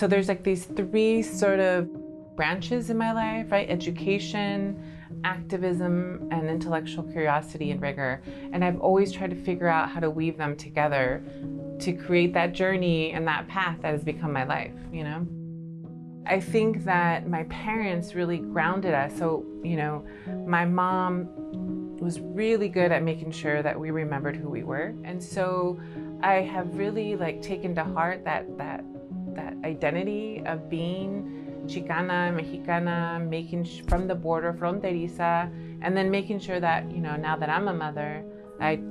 So there's like these three sort of branches in my life, right? Education, activism, and intellectual curiosity and rigor. And I've always tried to figure out how to weave them together to create that journey and that path that has become my life, you know? I think that my parents really grounded us. So, you know, my mom was really good at making sure that we remembered who we were. And so I have really like taken to heart that identity of being Chicana, Mexicana, from the border, fronteriza, and then making sure that, you know, now that I'm a mother, I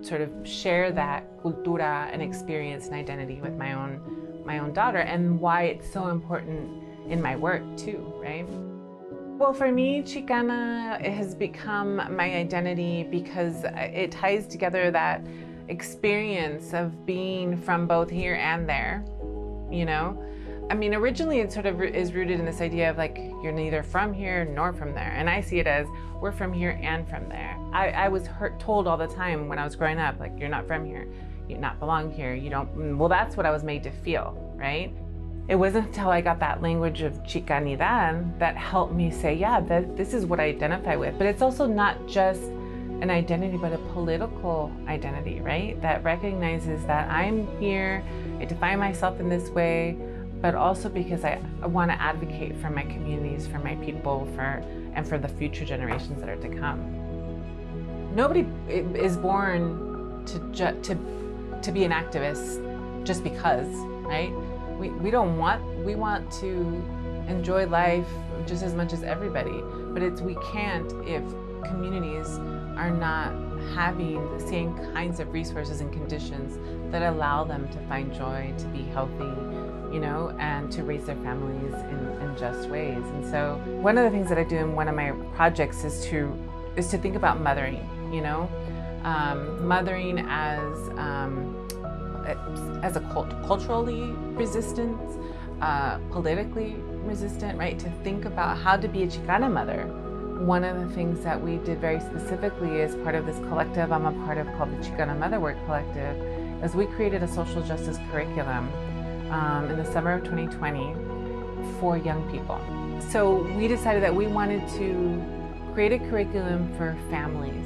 sort of share that cultura and experience and identity with my own daughter, and why it's so important in my work too, right? Well, for me, Chicana has become my identity because it ties together that experience of being from both here and there, you know? I mean, originally it sort of is rooted in this idea of like, you're neither from here nor from there. And I see it as, we're from here and from there. I was told all the time when I was growing up, like, you're not from here, you not belong here, you don't, well, that's what I was made to feel, right? It wasn't until I got that language of Chicanidad that helped me say, yeah, this is what I identify with. But it's also not just an identity, but a political identity, right? That recognizes that I'm here, I define myself in this way, but also because I want to advocate for my communities, for my people, and for the future generations that are to come. Nobody is born to be an activist just because, right? We want to enjoy life just as much as everybody, but we can't if communities are not having the same kinds of resources and conditions that allow them to find joy, to be healthy, you know, and to raise their families in just ways. And so one of the things that I do in one of my projects is to think about mothering, you know, mothering as a culturally resistant, politically resistant, right? To think about how to be a Chicana mother. One of the things that we did very specifically as part of this collective I'm a part of called the Chicana Motherwork Collective is we created a social justice curriculum in the summer of 2020 for young people. So we decided that we wanted to create a curriculum for families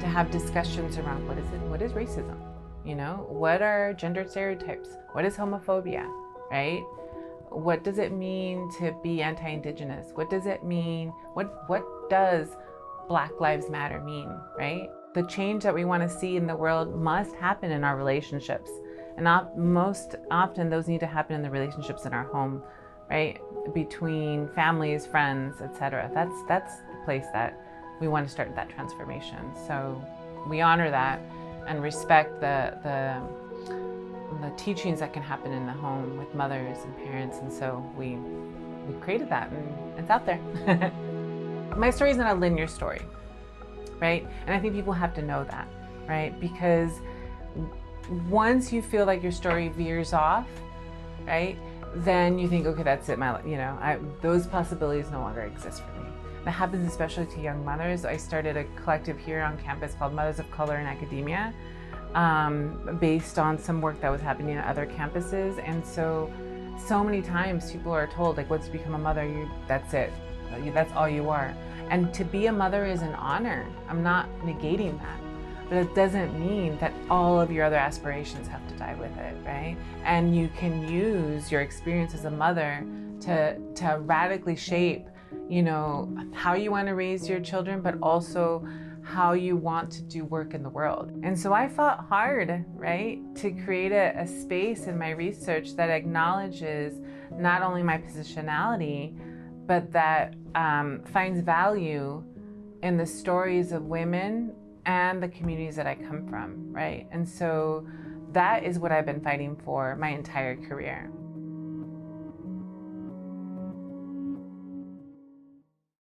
to have discussions around what is racism? You know, what are gender stereotypes? What is homophobia, right? What does it mean to be anti-Indigenous? What does it mean? What does Black Lives Matter mean, right? The change that we want to see in the world must happen in our relationships. And most often those need to happen in the relationships in our home, right? Between families, friends, etc. That's the place that we want to start that transformation. So we honor that and respect the teachings that can happen in the home with mothers and parents. And so we created that, and it's out there. My story is not a linear story, right? And I think people have to know that, right? Because once you feel like your story veers off, right, then you think, okay, that's it, those possibilities no longer exist for me. That happens especially to young mothers. I started a collective here on campus called Mothers of Color in Academia, based on some work that was happening at other campuses. And so many times people are told, like, once you become a mother, that's it. That's all you are. And to be a mother is an honor. I'm not negating that. But it doesn't mean that all of your other aspirations have to die with it, right? And you can use your experience as a mother to radically shape, you know, how you want to raise your children, but also how you want to do work in the world. And so I fought hard, right, to create a space in my research that acknowledges not only my positionality, but that finds value in the stories of women and the communities that I come from, right? And so that is what I've been fighting for my entire career.